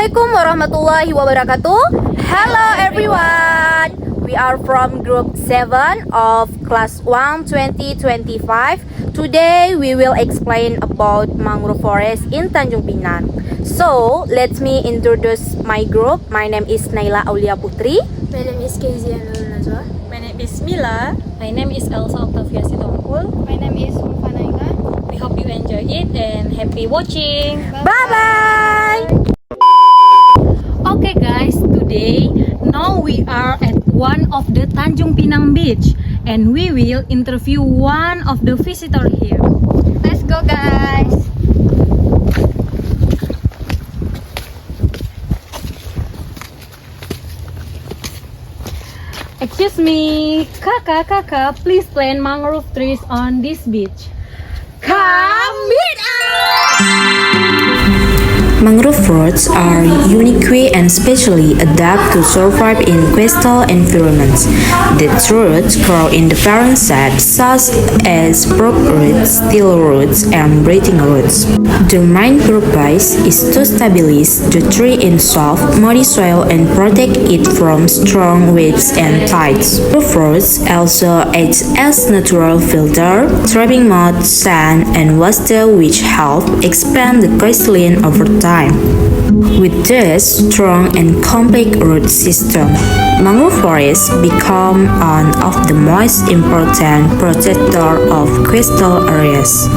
Assalamualaikum warahmatullahi wabarakatuh. Hello everyone. We are from group 7 of class 1 2025. Today we will explain about mangrove forest in Tanjung Pinang. So, let me introduce my group. My name is Naila Aulia Putri. My name is Kezia Nurul Najwa. My name is Mila. My name is Elsa Octavia Sitompul. My name is Mufana Inga. We hope you enjoy it and happy watching. Bye-bye. Okay guys, today now we are at one of the Tanjung Pinang beach and we will interview one of the visitor here. Let's go, guys. Excuse me, kakak, please plant mangrove trees on this beach. Come meet us. Mangrove roots are unique and specially adapted to survive in coastal environments. These roots grow in the parent sap such as bark roots, steel roots, and breathing roots. The main purpose is to stabilize the tree in soft, muddy soil and protect it from strong winds and tides. Mangrove roots also act as natural filter, trapping mud, sand, and water which help expand the coastline over time. With this strong and compact root system, mangrove forests become one of the most important protector of coastal areas.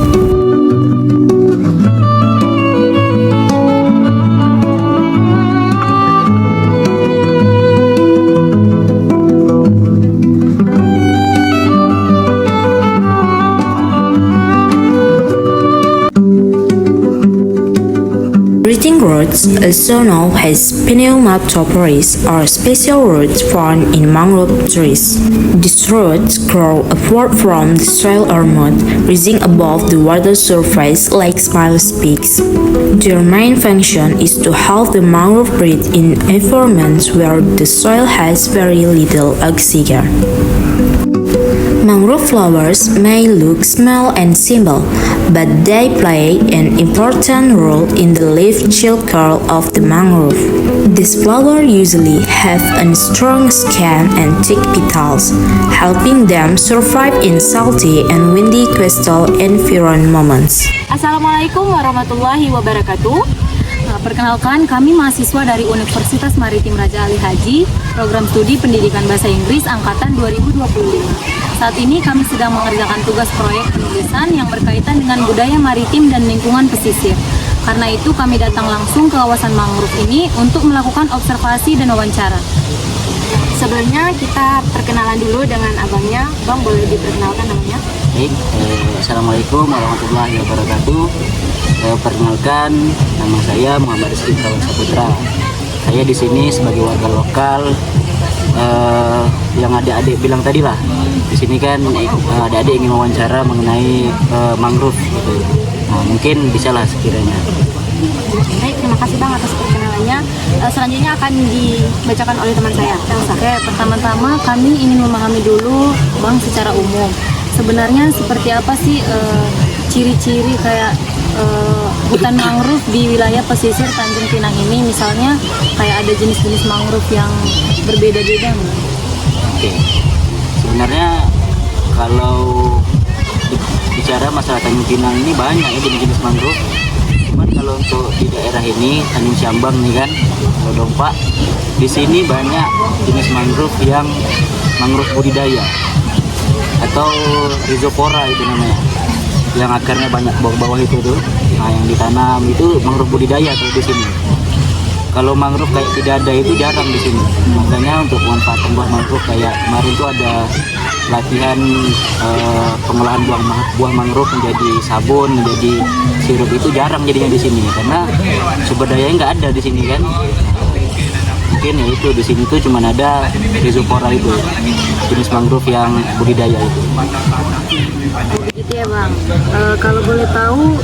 Breathing roots, also known as pneumatophores, are special roots found in mangrove trees. These roots grow upward from the soil or mud, rising above the water surface like small peaks. Their main function is to help the mangrove breathe in environments where the soil has very little oxygen. Mangrove flowers may look small and simple, but they play an important role in the leaf cycle of the mangrove. These flowers usually have a strong skin and thick petals, helping them survive in salty and windy coastal environments. Assalamualaikum warahmatullahi wabarakatuh. Perkenalkan, kami mahasiswa dari Universitas Maritim Raja Ali Haji, program studi pendidikan bahasa Inggris angkatan 2025. Saat ini kami sedang mengerjakan tugas proyek penulisan yang berkaitan dengan budaya maritim dan lingkungan pesisir. Karena itu kami datang langsung ke kawasan mangrove ini untuk melakukan observasi dan wawancara. Sebelumnya kita perkenalan dulu dengan abangnya. Bang, boleh diperkenalkan namanya? Baik, Assalamualaikum warahmatullahi wabarakatuh. Perkenalkan, nama saya Muhammad Rizky Kawan Saputra. Saya di sini sebagai warga lokal. Yang adik-adik bilang tadi lah, di sini kan adik-adik ingin wawancara mengenai mangrove gitu. Nah, mungkin bisalah sekiranya. Baik, terima kasih Bang atas perkenalannya. Selanjutnya akan dibacakan oleh teman saya, Elsa. Oke, pertama-tama kami ingin memahami dulu Bang secara umum. Sebenarnya seperti apa sih ciri-ciri kayak hutan mangrove di wilayah pesisir Tanjung Pinang ini? Misalnya kayak ada jenis-jenis mangrove yang berbeda-beda. Oke, sebenarnya kalau bicara masalah Tanjung Pinang ini banyak ya jenis-jenis mangrove. Cuman kalau untuk di daerah ini Tanjung Syambang nih kan, Dompak, di sini banyak jenis mangrove yang mangrove budidaya atau rhizopora itu namanya, yang akarnya banyak bawah-bawah itu tuh. Nah, yang ditanam itu mangrove budidaya kalau di sini. Kalau mangrove kayak tidak ada itu jarang di sini. Makanya untuk memanfaatkan buah mangrove kayak kemarin tuh ada latihan pengolahan buah mangrove menjadi sabun, menjadi sirup, itu jarang jadinya di sini karena sumber dayanya nggak ada di sini kan. Mungkin ya itu di sini tuh cuma ada rhizopora itu, jenis mangrove yang budidaya itu. Gitu ya Bang. Kalau boleh tahu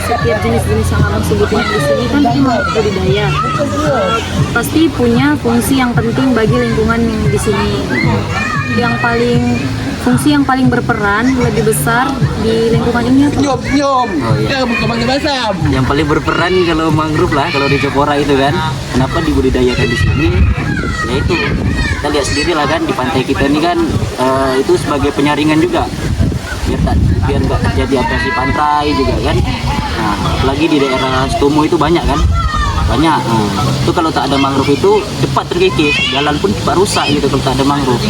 setiap jenis-jenis yang Abang sebutin di sini kan itu mangrove budidaya. Pasti punya fungsi yang penting bagi lingkungan yang di sini. Yang paling fungsi yang paling berperan lebih besar di lingkungan ini apa? Oh iya. Yang paling berperan kalau mangrove lah, kalau di Jepara itu kan, kenapa dibudidayakan di sini? Ya itu, kita lihat sendiri lah kan di pantai kita ini kan itu sebagai penyaringan juga, biar nggak terjadi abrasi pantai juga kan. Nah, apalagi di daerah Stomo itu banyak kan, banyak. Itu kalau tak ada mangrove itu cepat terkikis, jalan pun cepat rusak gitu kalau tak ada mangrove.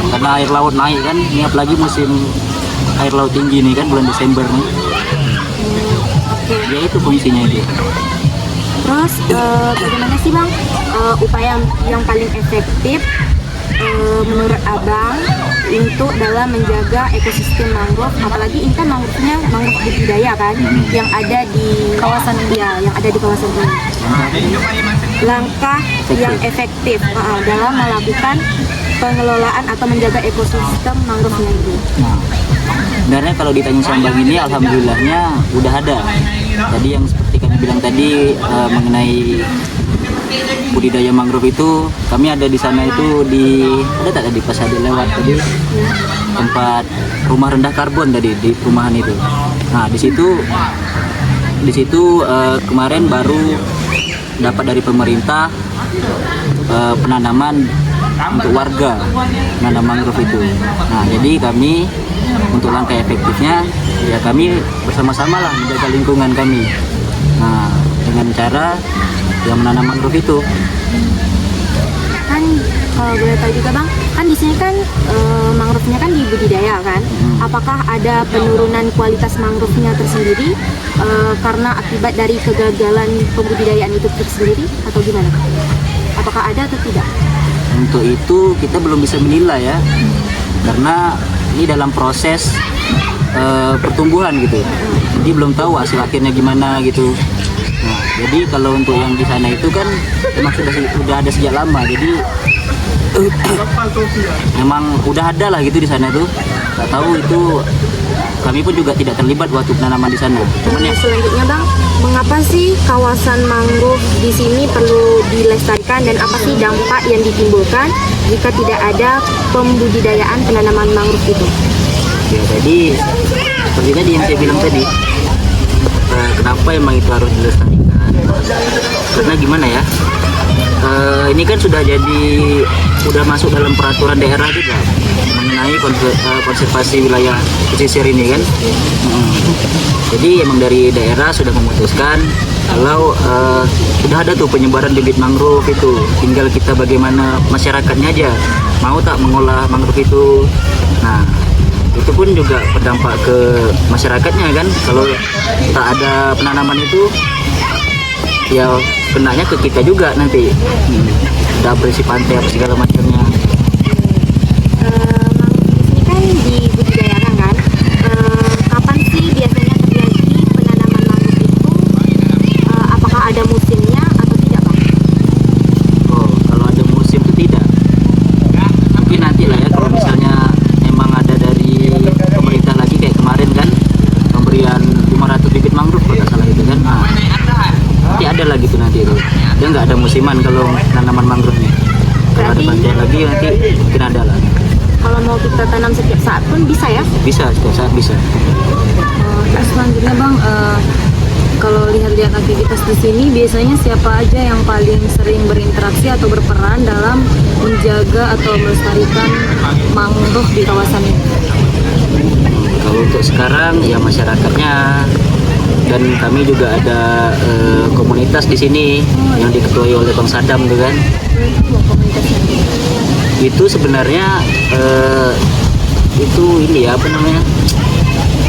Karena air laut naik kan, ini apalagi musim air laut tinggi nih kan bulan Desember nih. Ya itu fungsinya itu. Terus bagaimana sih Bang upaya yang paling efektif menurut Abang untuk dalam menjaga ekosistem mangrove, apalagi ini kan mangrove-nya mangrove budidaya kan, yang ada di kawasan yang ada di kawasan ini. Langkah yang efektif dalam melakukan pengelolaan atau menjaga ekosistem mangrove-nya itu. Sebenarnya kalau di Tanjung Sambang ini alhamdulillahnya udah ada. Tadi yang seperti kami bilang tadi mengenai budidaya mangrove itu, kami ada di sana itu ada tak tadi pas ada lewat tadi tempat rumah rendah karbon tadi di perumahan itu. Nah di situ kemarin baru dapat dari pemerintah penanaman untuk warga menanam mangrove itu. Nah jadi kami untuk langkah efektifnya ya kami bersama-sama lah menjaga lingkungan kami. Nah dengan cara yang menanam mangrove itu. Kan kalau boleh tahu juga Bang, kan di sini kan mangrove-nya kan dibudidaya kan. Apakah ada penurunan kualitas mangrove-nya tersendiri karena akibat dari kegagalan pembudidayaan itu tersendiri atau gimana? Apakah ada atau tidak? Untuk itu kita belum bisa menilai ya, karena ini dalam proses pertumbuhan gitu. Jadi belum tahu hasil akhirnya gimana gitu. Nah, jadi kalau untuk yang di sana itu kan memang sudah ada sejak lama. Jadi memang udah ada lah gitu di sana tuh. Tak tahu itu kami pun juga tidak terlibat waktu penanaman di sana. Cuman ya Selanjutnya Bang, mengapa sih kawasan mangrove di sini perlu dilestarikan dan apa sih dampak yang ditimbulkan jika tidak ada pembudidayaan penanaman mangrove itu? ya tadi seperti tadi yang saya bilang tadi, kenapa emang itu harus dilestarikan? Karena gimana ya? Ini kan sudah masuk dalam peraturan daerah juga mengenai konservasi wilayah pesisir ini kan. Jadi emang dari daerah sudah memutuskan kalau sudah ada tuh penyebaran bibit mangrove itu, tinggal kita bagaimana masyarakatnya aja mau tak mengolah mangrove itu. Nah itu pun juga berdampak ke masyarakatnya kan, kalau tak ada penanaman itu ya kenanya ke kita juga nanti. Udah berisi pantai apa segala macamnya. Mangrove di sini kan dibudidayakan kan. Kapan sih biasanya terjadi penanaman mangrove itu? Apakah ada musimnya atau tidak Bang? Oh, kalau ada musim itu tidak. Mungkin nanti lah ya, kalau misalnya emang ada dari pemerintah lagi kayak kemarin kan, pemberian 500 bibit mangrove kalau nggak salah itu kan. Nah, nanti ada lagi tuh nanti itu. Dia nggak ada musiman kalau tanaman mangrove nih. Kalau ada pantai lagi nanti mungkin ada lah. Kalau mau kita tanam setiap saat pun bisa ya? Bisa, setiap saat bisa. Terus selanjutnya Bang, kalau lihat-lihat aktivitas di sini biasanya siapa aja yang paling sering berinteraksi atau berperan dalam menjaga atau melestarikan mangrove di kawasan ini? Kalau untuk sekarang ya masyarakatnya, dan kami juga ada komunitas di sini yang diketuai oleh Bang Sadam tuh kan. Itu sebenarnya itu ini ya apa namanya,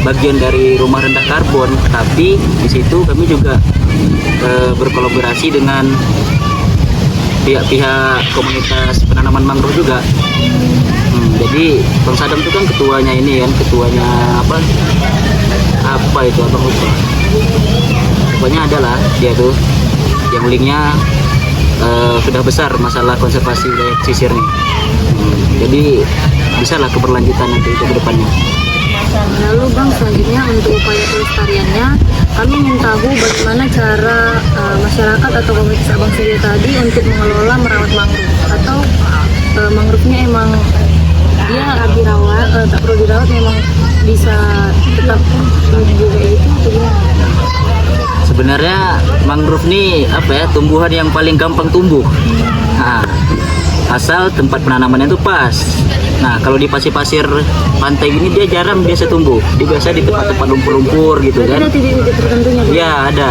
bagian dari rumah rendah karbon, tapi di situ kami juga berkolaborasi dengan pihak-pihak komunitas penanaman mangrove juga. Jadi Bang Sadam itu kan ketuanya ini kan, ketuanya apa itu abang lupa. Pokoknya adalah dia tuh yang linknya sudah besar masalah konservasi wilayah pesisir nih. Jadi bisa lah keberlanjutan nanti itu ke depannya. Lalu Bang, selanjutnya untuk upaya pelestariannya, kami ingin tahu bagaimana cara masyarakat atau komunitas Abang sendiri tadi untuk mengelola merawat mangrove, atau mangrove-nya emang dia nggak dirawat, tak perlu dirawat, memang bisa tetap tumbuh kayak gitu atau gimana? Sebenarnya mangrove nih apa ya, tumbuhan yang paling gampang tumbuh. Nah, asal tempat penanamannya itu pas. Nah, kalau di pasir-pasir pantai gini dia jarang biasa tumbuh. Dia biasa di tempat-tempat lumpur-lumpur gitu kan. Ada titik-titik tertentunya, Bang? Iya ada.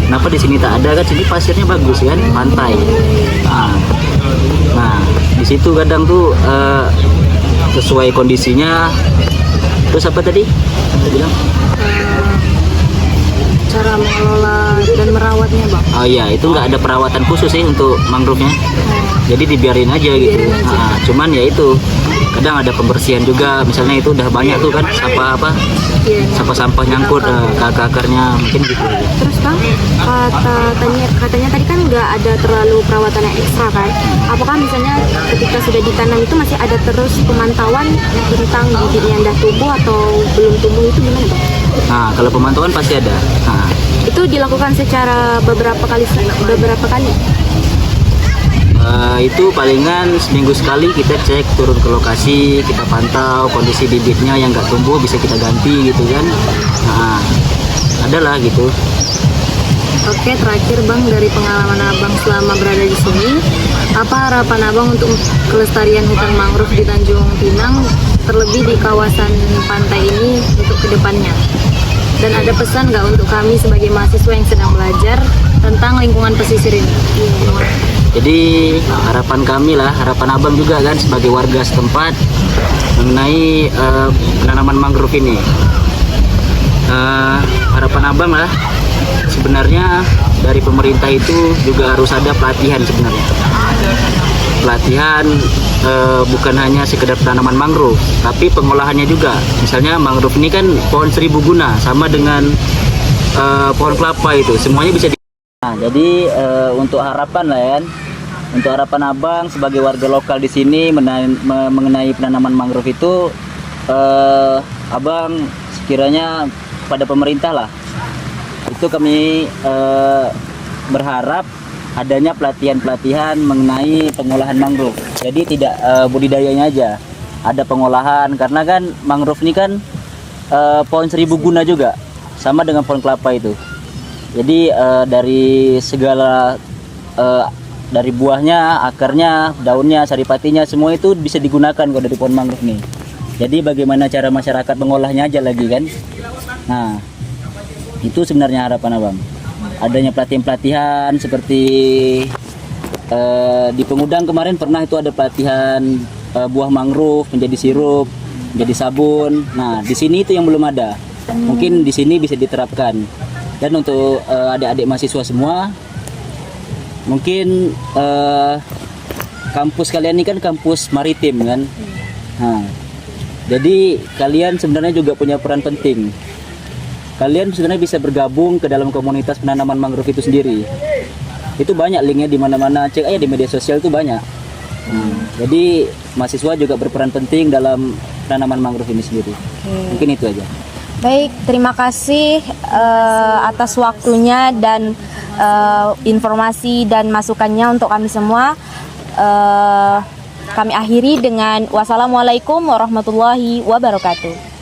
Kenapa di sini tak ada kan? Sini pasirnya bagus kan, pantai. Nah, di situ kadang tuh sesuai kondisinya. Terus apa tadi? Saya bilang. Cara mengelola dan merawatnya, Bang. Oh iya, itu nggak ada perawatan khusus sih untuk mangrove-nya. Jadi dibiarin aja gitu. Cuman ya itu kadang ada pembersihan juga. Misalnya itu udah banyak tuh kan sampah nyangkut akar-akarnya mungkin gitu. Terus Bang, katanya tadi kan nggak ada terlalu perawatan yang ekstra kan? Apakah misalnya ketika sudah ditanam itu masih ada terus pemantauan tentang bibitnya yang udah tumbuh atau belum tumbuh itu gimana Bang? Nah, kalau pemantauan pasti ada. Nah, itu dilakukan secara beberapa kali. Itu palingan seminggu sekali kita cek, turun ke lokasi, kita pantau kondisi bibitnya yang nggak tumbuh bisa kita ganti gitu kan. Nah, adalah gitu. Oke, terakhir Bang, dari pengalaman Abang selama berada di sini, apa harapan Abang untuk kelestarian hutan mangrove di Tanjung Pinang, terlebih di kawasan pantai ini untuk kedepannya? Dan ada pesan nggak untuk kami sebagai mahasiswa yang sedang belajar tentang lingkungan pesisir ini? Jadi harapan kami lah, harapan Abang juga kan sebagai warga setempat mengenai penanaman mangrove ini. Harapan Abang lah, sebenarnya dari pemerintah itu juga harus ada pelatihan sebenarnya. Pelatihan bukan hanya sekedar penanaman mangrove, tapi pengolahannya juga. Misalnya mangrove ini kan pohon 1000 guna, sama dengan pohon kelapa itu, semuanya bisa di. Nah, jadi untuk harapan lah ya, untuk harapan Abang sebagai warga lokal di sini mengenai penanaman mangrove itu, Abang sekiranya pada pemerintah lah, itu kami berharap adanya pelatihan-pelatihan mengenai pengolahan mangrove. Jadi tidak budidayanya aja, ada pengolahan, karena kan mangrove ini kan pohon 1000 guna juga, sama dengan pohon kelapa itu. Jadi dari segala dari buahnya, akarnya, daunnya, saripatinya, semua itu bisa digunakan kalau dari pohon mangrove nih. Jadi bagaimana cara masyarakat mengolahnya aja lagi kan. Nah, itu sebenarnya harapan Abang. Adanya pelatihan-pelatihan seperti di Pengudang kemarin pernah itu ada pelatihan buah mangrove menjadi sirup, menjadi sabun. Nah, di sini itu yang belum ada. Mungkin di sini bisa diterapkan. Dan untuk adik-adik mahasiswa semua, mungkin kampus kalian ini kan kampus maritim kan. Nah, jadi kalian sebenarnya juga punya peran penting. Kalian sebenarnya bisa bergabung ke dalam komunitas penanaman mangrove itu sendiri. Itu banyak linknya di mana-mana, cek aja di media sosial itu banyak. Jadi mahasiswa juga berperan penting dalam penanaman mangrove ini sendiri. Mungkin itu aja. Baik, terima kasih atas waktunya dan informasi dan masukannya untuk kami semua. Kami akhiri dengan wassalamualaikum warahmatullahi wabarakatuh.